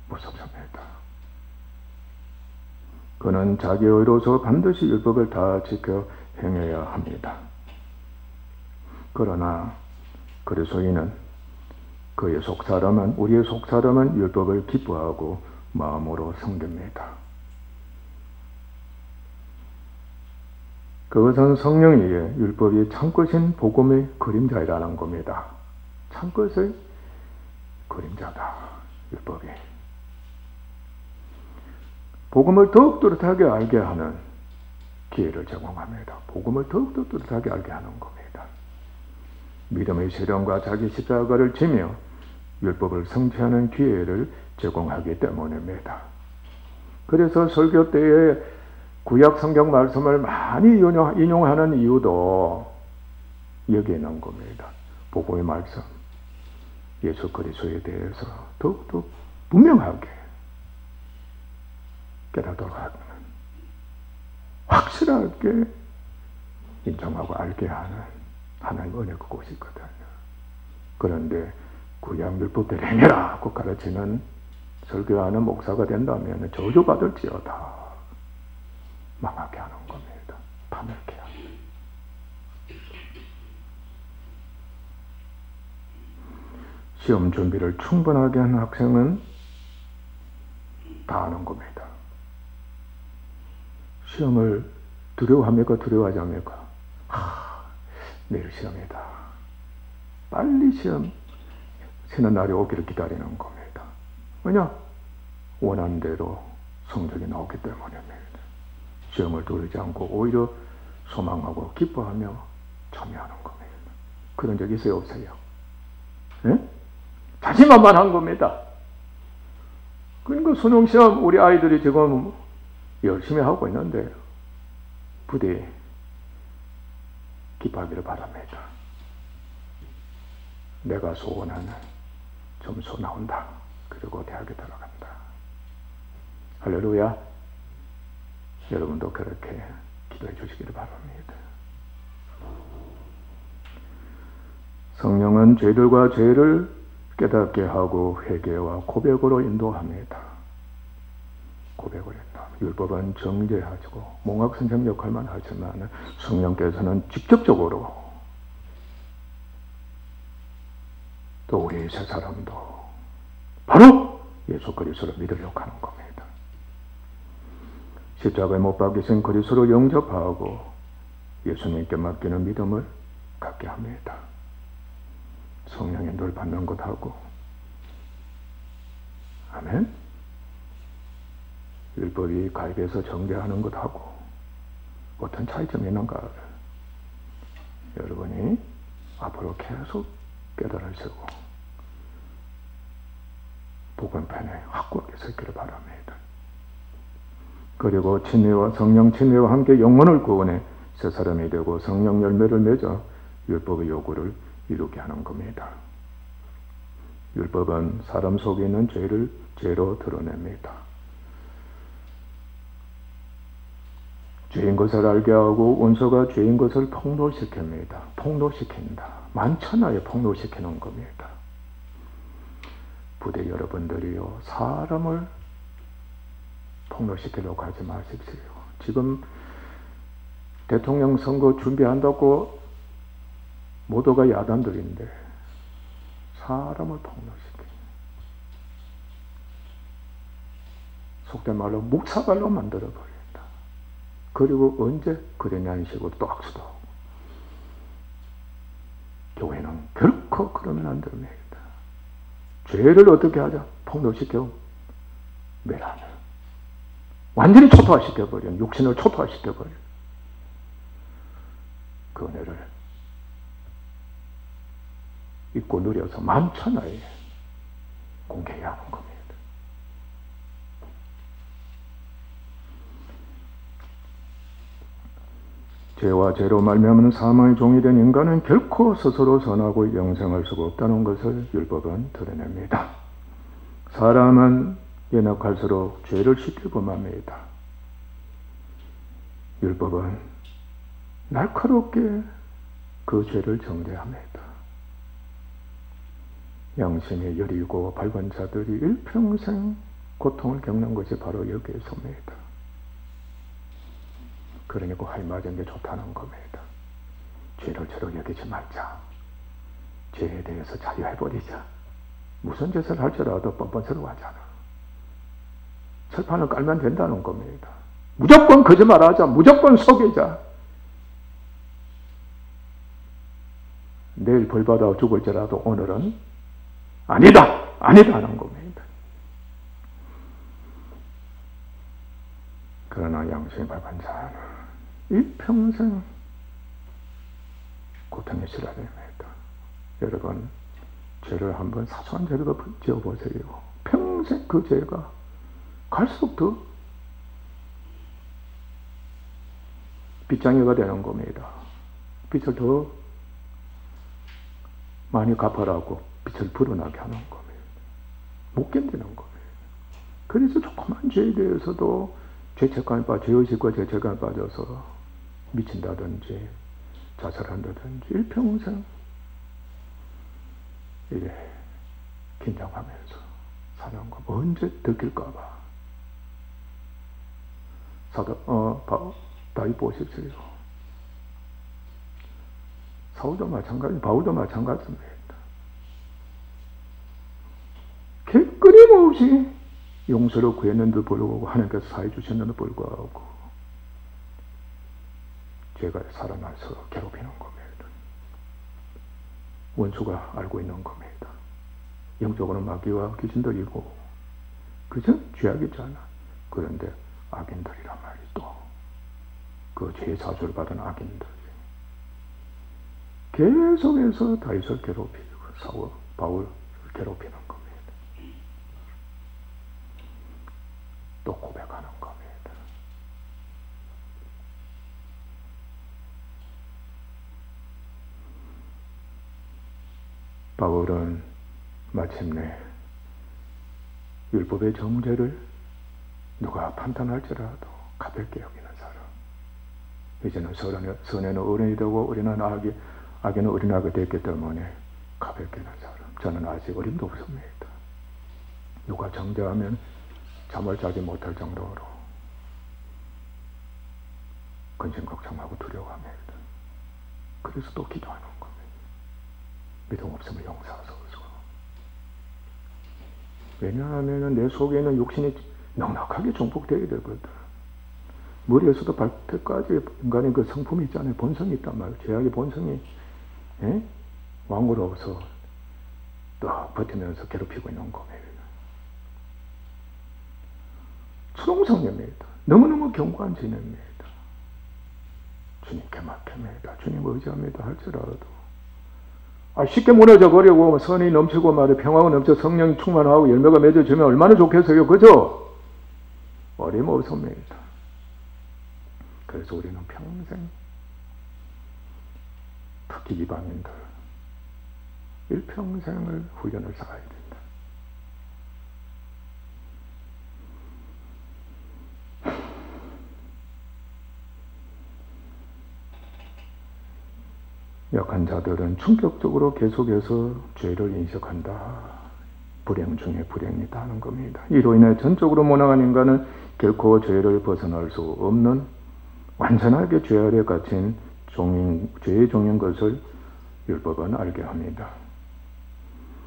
무섭습니다. 그는 자기 의로서 반드시 율법을 다 지켜 행해야 합니다. 그러나 그리스도인은 그의 속사람은, 우리의 속사람은 율법을 기뻐하고 마음으로 섬깁니다. 그것은 성령의 율법이 참것인 복음의 그림자이라는 겁니다. 참것의 그림자다, 율법이. 복음을 더욱 뚜렷하게 알게 하는 기회를 제공합니다. 복음을 더욱 뚜렷하게 알게 하는 겁니다. 믿음의 실현과 자기 십자가를 지며 율법을 성취하는 기회를 제공하기 때문입니다. 그래서 설교 때에 구약 성경 말씀을 많이 인용하는 이유도 여기에 있는 겁니다. 복음의 말씀, 예수 그리스도에 대해서 더욱더 분명하게 깨닫도록 하는, 확실하게 인정하고 알게 하는 하나님 은혜 그곳이 있거든요. 그런데 구약 율법대로 행해라 고 가르치는 설교하는 목사가 된다면 저주받을지어다 망하게 하는 겁니다. 파멸케 합니다. 시험 준비를 충분하게 한 학생은 다 아는 겁니다. 시험을 두려워합니까? 두려워하지 않습니까? 내일 시험이다. 빨리 시험 쉬는 날이 오기를 기다리는 겁니다. 왜냐? 원하는 대로 성적이 나오기 때문입니다. 시험을 두려워하지 않고 오히려 소망하고 기뻐하며 참여하는 겁니다. 그런 적 있어요? 없어요? 네? 자신만만한 겁니다. 그러니까 수능시험 우리 아이들이 지금 열심히 하고 있는데 부디 기뻐하기를 바랍니다. 내가 소원하는 점수 나온다. 그리고 대학에 들어간다. 할렐루야. 여러분도 그렇게 기도해 주시기를 바랍니다. 성령은 죄들과 죄를 깨닫게 하고 회개와 고백으로 인도합니다. 고백을 인도합니다. 율법은 정죄하시고 몽학선생 역할만 하지만 성령께서는 직접적으로 또 우리 세 사람도 바로 예수 그리스도를 믿으려고 하는 겁니다. 십자가에 못 박히신 그리스도를 영접하고 예수님께 맡기는 믿음을 갖게 합니다. 성령의 늘 받는 것하고, 아멘. 율법이 가입해서 정죄하는 것하고 어떤 차이점이 있는가? 여러분이 앞으로 계속 깨달으시고 복음편에 확고하게 서기를 바랍니다. 그리고 진리와 성령 진리와 함께 영혼을 구원해 새 사람이 되고 성령 열매를 맺어 율법의 요구를 이루게 하는 겁니다. 율법은 사람 속에 있는 죄를 죄로 드러냅니다. 죄인 것을 알게 하고 원수가 죄인 것을 폭로시킵니다. 폭로시킨다. 만천하에 폭로시키는 겁니다. 부대 여러분들이요, 사람을 폭로시키려고 하지 마십시오. 지금 대통령 선거 준비한다고 모두가 야단들인데 사람을 폭로시키, 속된 말로 묵사발로 만들어버린다. 그리고 언제 그러냐는 식으로 또 악수도 하고. 교회는 결코 그러면 안 됩니다. 죄를 어떻게 하자? 폭로시켜 멸하는, 완전히 초토화시켜버리는, 육신을 초토화시켜버리는 그 은혜를 잊고 누려서 만천하에 공개해야 하는 겁니다. 죄와 죄로 말미암은 사망의 종이 된 인간은 결코 스스로 선하고 영생할 수가 없다는 것을 율법은 드러냅니다. 사람은 연약할수록 죄를 쉽게 범합니다. 율법은 날카롭게 그 죄를 정죄합니다. 양심이 여리고 밝은 자들이 일평생 고통을 겪는 것이 바로 여기에서입니다. 그러니까 하이 맞은 게 좋다는 겁니다. 죄를 죄로 여기지 말자. 죄에 대해서 자유해버리자. 무슨 짓을 할지라도 뻔뻔스러워하잖아. 철판을 깔면 된다는 겁니다. 무조건 거짓말하자. 무조건 속이자. 내일 벌받아 죽을지라도 오늘은 아니다! 아니다! 하는 겁니다. 그러나 양심이 밝은 자는 일평생 고통에 시달려야 됩니다. 여러분, 죄를 한번 사소한 죄를 지어보세요. 평생 그 죄가 갈수록 더 빚장이가 되는 겁니다. 빚을 더 많이 갚아라고 빚을 불어나게 하는 겁니다. 못 견디는 겁니다. 그래서 조그만 죄에 대해서도 죄책감에 빠져, 죄의식과 죄책감에 빠져서 미친다든지 자살한다든지 일평생 이게 긴장하면서 사는 거 언제 들킬까봐. 다윗 보십시오. 사울도 마찬가지, 바울도 마찬가지입니다. 끊임없이 용서를 구했는데도 불구하고 하나님께서 사해 주셨는데도 불구하고 죄가 살아나서 괴롭히는 겁니다. 원수가 알고 있는 겁니다. 영적으로 마귀와 귀신들이고 그저 죄악이잖아. 그런데 악인들이란 말이 또 그 죄의 사주를 받은 악인들 계속해서 다윗을 괴롭히고 바울을 괴롭히는 겁니다. 또 고백하는 겁니다. 바울은 마침내 율법의 정죄를 누가 판단할지라도 가볍게 여기는 사람. 이제는 선에는 어른이 되고 어린아이는 악에는 어린아이가 됐기 때문에 가볍게 하는 사람. 저는 아직 어림도 없습니다. 누가 정죄하면 잠을 자지 못할 정도로 근심걱정하고 두려워합니다. 그래서 또 기도하는 겁니다. 믿음 없으면 용서하소서. 왜냐하면 내 속에 있는 욕심이 넉넉하게 정복되게 되거든. 머리에서도 발끝까지 인간의 그 성품이 있잖아요. 본성이 있단 말이에요. 죄악의 본성이 왕으로서 또 버티면서 괴롭히고 있는 겁니다. 추동성녀입니다. 너무너무 견고한 진입니다. 주님께 맡깁니다. 주님 의지합니다 할지라도 쉽게 무너져 버리고 선이 넘치고 말에 평화가 넘쳐 성령이 충만하고 열매가 맺어지면 얼마나 좋겠어요. 그죠? 어림없습니다. 그래서 우리는 평생 특히 이방인들 일평생을 훈련을 쌓아야 된다. 약한 자들은 충격적으로 계속해서 죄를 인식한다. 불행 중에 불행이다 하는 겁니다. 이로 인해 전적으로 모나간 인간은 결코 죄를 벗어날 수 없는 완전하게 죄 아래 갇힌 죄의 종인 것을 율법은 알게 합니다.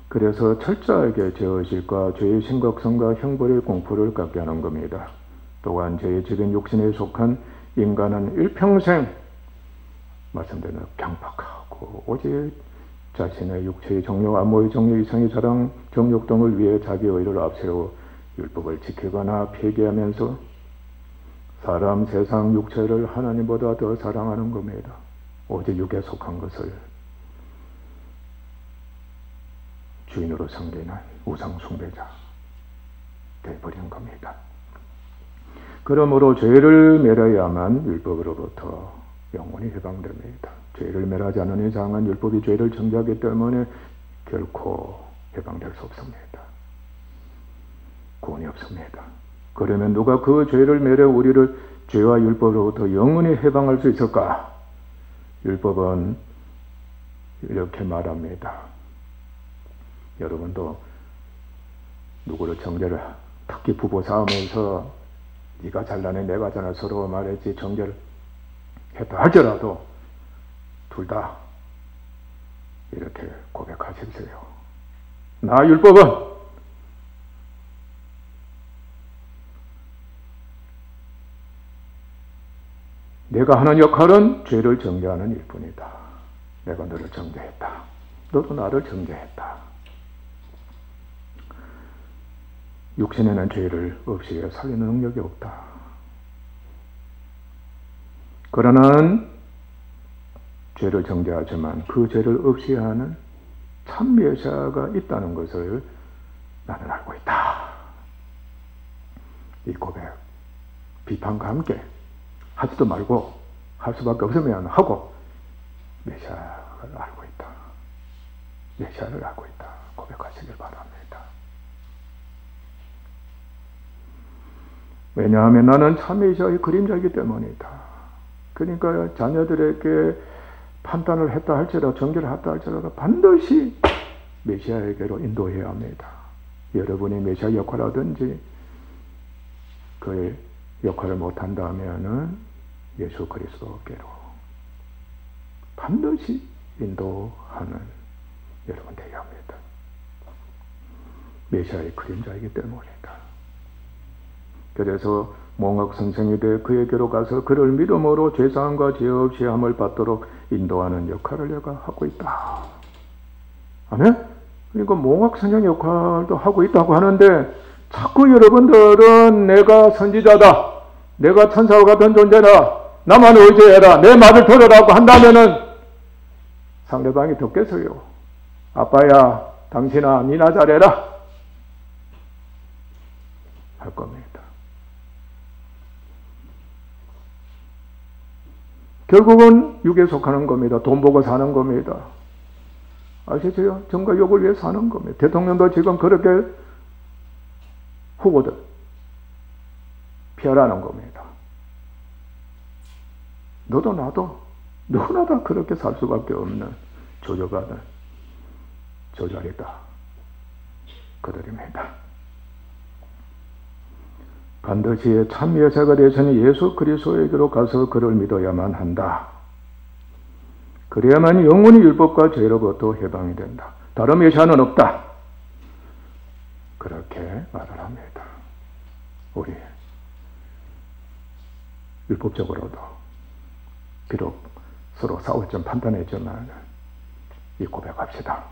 그래서 철저하게 죄의식과 죄의 심각성과 형벌의 공포를 갖게 하는 겁니다. 또한 죄의 적인 욕심에 속한 인간은 일평생 말씀대로 강박하고 오직 자신의 육체의 정욕, 안모의 정욕, 이상의 자랑, 정욕 등을 위해 자기 의를 앞세워 율법을 지키거나 폐기하면서 사람, 세상, 육체를 하나님보다 더 사랑하는 겁니다. 오직 육에 속한 것을 주인으로 섬기는 우상 숭배자 되어버린 겁니다. 그러므로 죄를 멸해야만 율법으로부터 영원히 해방됩니다. 죄를 멸하지 않은 이상은 율법이 죄를 정죄하기 때문에 결코 해방될 수 없습니다. 구원이 없습니다. 그러면 누가 그 죄를 멸해 우리를 죄와 율법으로부터 영원히 해방할 수 있을까? 율법은 이렇게 말합니다. 여러분도 누구를 정죄를 특히 부부 싸움에서 네가 잘나네 내가 잘나 서로 말했지 정죄를 했다 할지라도 둘 다 이렇게 고백하십시오. 나 율법은 내가 하는 역할은 죄를 정죄하는 일뿐이다. 내가 너를 정죄했다. 너도 나를 정죄했다. 육신에는 죄를 없이 살리는 능력이 없다. 그러나 죄를 정죄하지만 그 죄를 없이 하는 참 메시아가 있다는 것을 나는 알고 있다. 이 고백, 비판과 함께 하지도 말고 할 수밖에 없으면 하고 메시아를 알고 있다. 메시아를 알고 있다. 고백하시길 바랍니다. 왜냐하면 나는 참 메시아의 그림자이기 때문이다. 그러니까 자녀들에게 판단을 했다 할지라도 정죄를 했다 할지라도 반드시 메시아에게로 인도해야 합니다. 여러분이 메시아 역할을 하든지 그의 역할을 못한다면은 예수 그리스도께로 반드시 인도하는 여러분 되어야 합니다. 메시아의 그림자이기 때문이다. 그래서 몽학 선생이 돼 그에게로 가서 그를 믿음으로 죄사함과 죄 없이 함을 받도록 인도하는 역할을 내가 하고 있다. 아멘? 그러니까 몽학 선생 역할도 하고 있다고 하는데 자꾸 여러분들은 내가 선지자다. 내가 천사와 같은 존재다. 나만 의지해라. 내 말을 들으라고 한다면은 상대방이 듣겠어요. 아빠야, 당신아, 니나 잘해라. 할 겁니다. 결국은 육에 속하는 겁니다. 돈 보고 사는 겁니다. 아시죠? 정과 욕을 위해 사는 겁니다. 대통령도 지금 그렇게 후보들 피하라는 겁니다. 너도 나도 누구나 다 그렇게 살 수밖에 없는 조져가는 조절이다. 그들입니다. 반드시 참 메시아가 되시는 예수 그리스도에게로 가서 그를 믿어야만 한다. 그래야만 영원히 율법과 죄로부터 해방이 된다. 다른 메시아는 없다. 그렇게 말을 합니다. 우리 율법적으로도 비록 서로 싸울 점 판단했지만 이 고백합시다.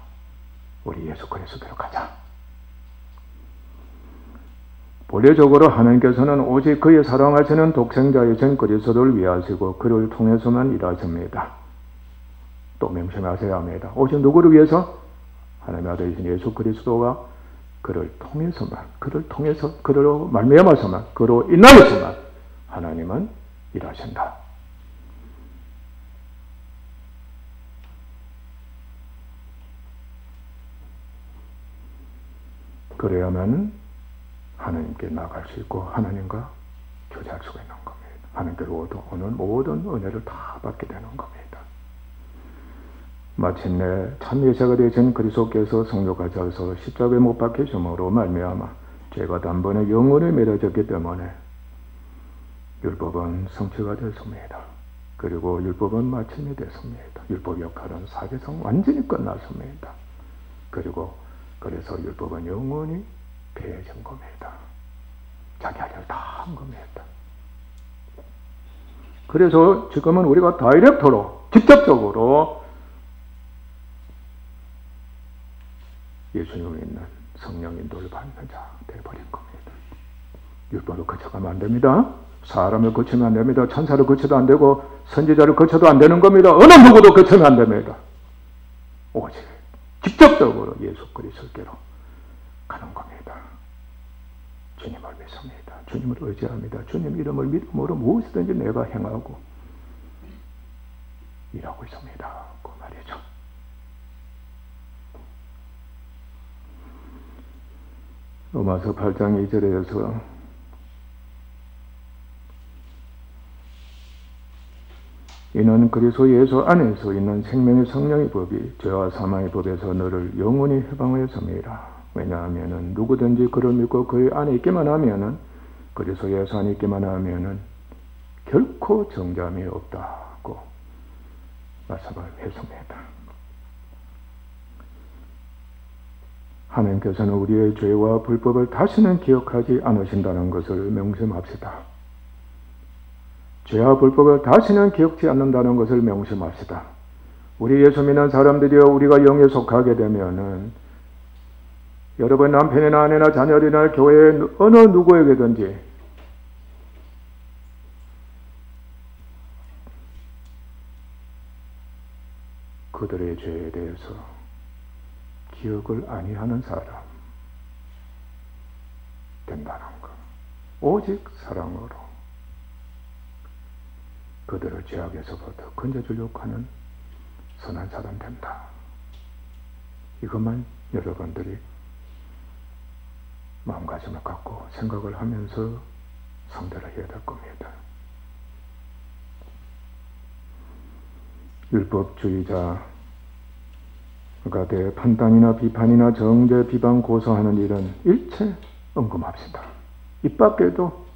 우리 예수 그리스도로 가자. 본래적으로 하나님께서는 오직 그의 사랑하시는 독생자이신 그리스도를 위하시고 그를 통해서만 일하십니다. 또 명심하셔야 합니다. 오직 누구를 위해서? 하나님의 아들이신 예수 그리스도와 그를 통해서만, 그를 통해서, 그로 말미암아서만, 그로 인하여서만 하나님은 일하신다. 그래야만 하나님께 나갈 수 있고 하나님과 교제할 수가 있는 겁니다. 하나님께로부터 오는 모든 은혜를 다 받게 되는 겁니다. 마침내 참 예사가 되신 그리스도께서 성육하셔서 십자가에 못 박히심으로 말미암아 죄가 단번에 영원히 맺어졌기 때문에 율법은 성취가 됐습니다. 그리고 율법은 마침이 됐습니다. 율법 역할은 사실상 완전히 끝났습니다. 그래서 율법은 영원히 폐해진 겁니다. 자기 할 일을 다 한 겁니다. 그래서 지금은 우리가 다이렉트로 직접적으로 예수님을 믿는 성령 인도를 받는 자 되어버린 겁니다. 율법을 거쳐가면 안 됩니다. 사람을 거치면 안 됩니다. 천사를 거쳐도 안 되고 선지자를 거쳐도 안 되는 겁니다. 어느 누구도 거치면 안 됩니다. 오직 직접적으로 예수 그리스도께로 가는 겁니다. 주님을 믿습니다. 주님을 의지합니다. 주님 이름을 믿음으로 무엇이든지 내가 행하고 일하고 있습니다. 그 말이죠. 로마서 8장 2절에서 이는 그리스도 예수 안에서 있는 생명의 성령의 법이 죄와 사망의 법에서 너를 영원히 해방하였습니다. 왜냐하면 누구든지 그를 믿고 그의 안에 있기만 하면은 그리스도 예수 안에 있기만 하면은 결코 정죄함이 없다고 말씀을 했습니다. 하나님께서는 우리의 죄와 불법을 다시는 기억하지 않으신다는 것을 명심합시다. 죄와 불법을 다시는 기억지 않는다는 것을 명심합시다. 우리 예수 믿는 사람들이여 우리가 영에 속하게 되면은 여러분 남편이나 아내나 자녀들이나 교회의 어느 누구에게든지 그들의 죄에 대해서 기억을 아니하는 사람 된다는 것. 오직 사랑으로 그들을 죄악에서부터 건져주려고 하는 선한 사람 된다. 이것만 여러분들이 마음가짐을 갖고 생각을 하면서 상대를 해야 될 겁니다. 율법주의자가 돼 판단이나 비판이나 정죄, 비방, 고소하는 일은 일체 언급합시다. 입 밖에도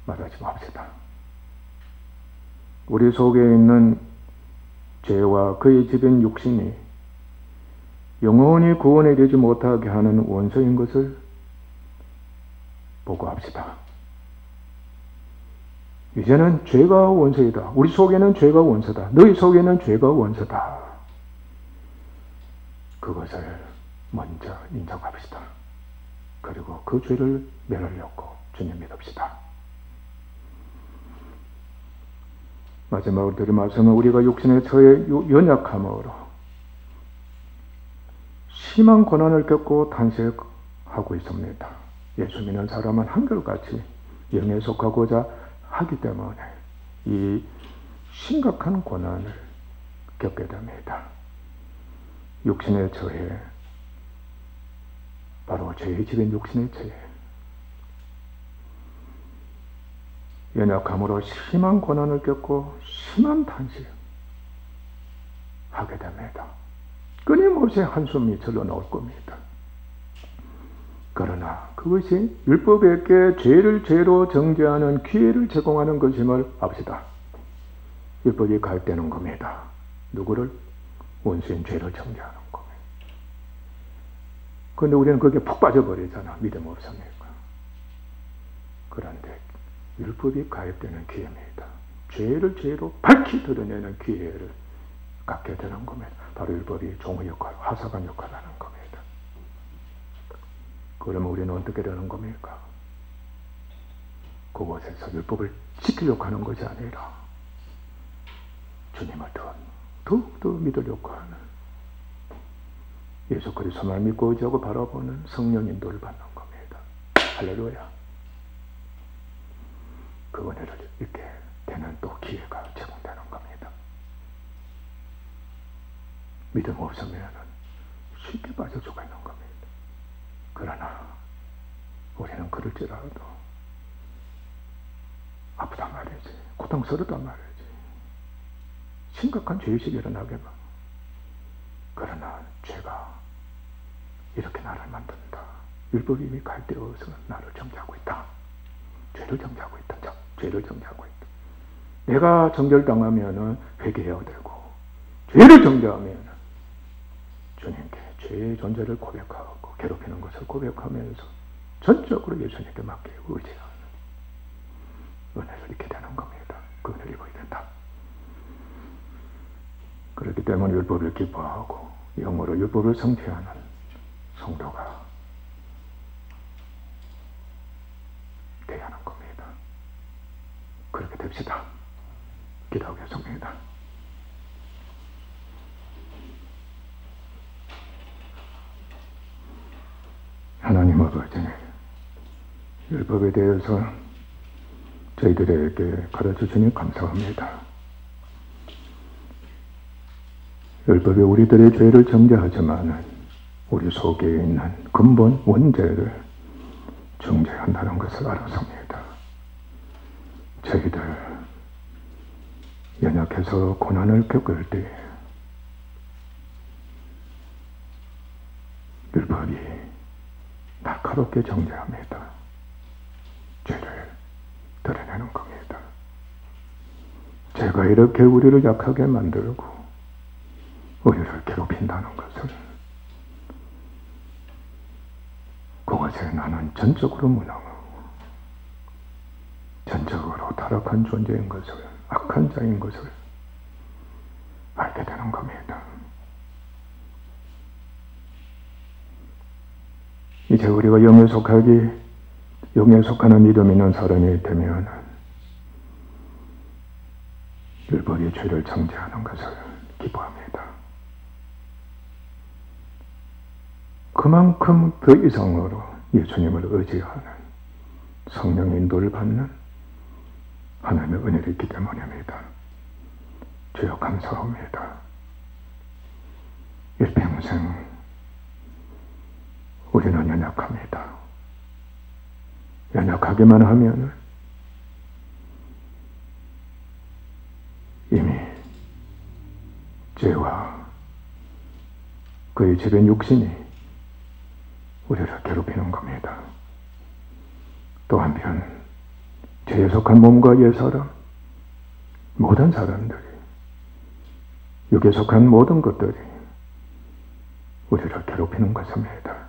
말하지 맙시다. 우리 속에 있는 죄와 그의 집인 육신이 영원히 구원에 이르지 못하게 하는 원수인 것을 보고합시다. 이제는 죄가 원수이다. 우리 속에는 죄가 원수다. 너희 속에는 죄가 원수다. 그것을 먼저 인정합시다. 그리고 그 죄를 면하려고 주님 믿읍시다. 마지막으로 드릴 말씀은 우리가 육신의 처해 연약함으로 심한 고난을 겪고 탄식하고 있습니다. 예수 믿는 사람은 한결같이 영에 속하고자 하기 때문에 이 심각한 고난을 겪게 됩니다. 육신의 처해, 바로 죄의 집인 육신의 처해, 연약함으로 심한 고난을 겪고 심한 탄식하게 됩니다. 끊임없이 한숨이 절로 나올 겁니다. 그러나 그것이 율법에게 죄를 죄로 정죄하는 기회를 제공하는 것임을 압시다. 율법이 갈대는 겁니다. 누구를? 원수인 죄를 정죄하는 겁니다. 그런데 우리는 거기에 푹 빠져버리잖아. 믿음 없으니까. 그런데 율법이 가입되는 기회입니다. 죄를 죄로 밝히 드러내는 기회를 갖게 되는 겁니다. 바로 율법이 종의 역할, 하사관 역할을 하는 겁니다. 그러면 우리는 어떻게 되는 겁니까? 그곳에서 율법을 지키려고 하는 것이 아니라 주님을 더욱더 믿으려고 하는, 예수 그리스도만 믿고 의지하고 바라보는 성령 인도를 받는 겁니다. 할렐루야. 그 은혜를 잊게 되는 또 기회가 제공되는 겁니다. 믿음 없으면 쉽게 빠질 수가 있는 겁니다. 그러나 우리는 그럴지라도 아프단 말이지, 고통스럽단 말이지, 심각한 죄의식이 일어나게 봐. 그러나 죄가 이렇게 나를 만든다. 율법이 이미 가입되어서 나를 정죄하고 있다. 죄를 정죄하고 있다. 죄를 정죄하고 있다. 내가 정죄당하면 회개해야 되고, 죄를 정죄하면 주님께 죄의 존재를 고백하고 괴롭히는 것을 고백하면서 전적으로 예수님께 맡기고 의지하는 은혜를 잊게 되는 겁니다. 그 은혜를 입어야 된다. 그렇기 때문에 율법을 기뻐하고 영으로 율법을 성취하는 성도가 되어야 하는 겁니다. 그렇게 됩시다. 기도하겠습니다. 하나님 아버지, 율법에 대해서 저희들에게 가르쳐주니 감사합니다. 율법이 우리들의 죄를 정죄하지만 우리 속에 있는 근본 원죄를 정죄한다는 것을 알았습니다. 저희들 연약해서 고난을 겪을 때 율법이 날카롭게 정죄합니다. 죄를 드러내는 겁니다. 죄가 이렇게 우리를 약하게 만들고 우리를 괴롭힌다는 것을, 그것에 나는 전적으로 무능하고 전적으로 타락한 존재인 것을, 악한 자인 것을 알게 되는 겁니다. 이제 우리가 영에 속하는 믿음 있는 사람이 되면 율법의 죄를 정죄하는 것을 기뻐합니다. 그만큼 그 이상으로 예수님을 의지하는, 성령 인도를 받는 하나님의 은혜를 있기 때문입니다. 주여 감사합니다. 일평생 우리는 연약합니다. 연약하기만 하면 이미 죄와 그의 지배인 육신이 우리를 괴롭히는 겁니다. 또 한편 죄에 속한 몸과 옛사람, 모든 사람들이, 육에 속한 모든 것들이 우리를 괴롭히는 것입니다.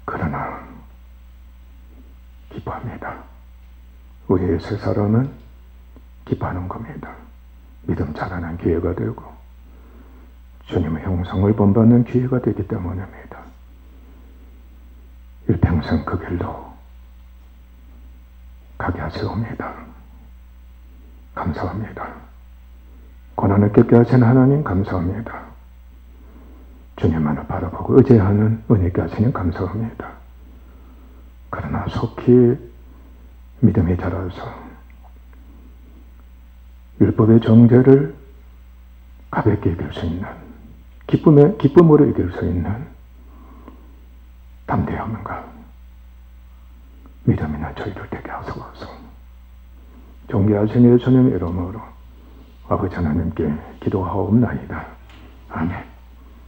그러나 기뻐합니다. 우리의 새 사람은 기뻐하는 겁니다. 믿음 자라는 기회가 되고 주님의 형상을 본받는 기회가 되기 때문입니다. 일평생 그 길로 가게 하시옵니다. 감사합니다. 고난을 겪게 하신 하나님 감사합니다. 주님만을 바라보고 의지하는 은혜 있게 하시니 감사합니다. 그러나 속히 믿음이 자라서 율법의 정죄를 가볍게 이길 수 있는, 기쁨으로 이길 수 있는 담대함과 믿음 있는 저희를 되게 하소서. 존귀하신 예수님 이름으로 아버지 하나님께 기도하옵나이다. 아멘.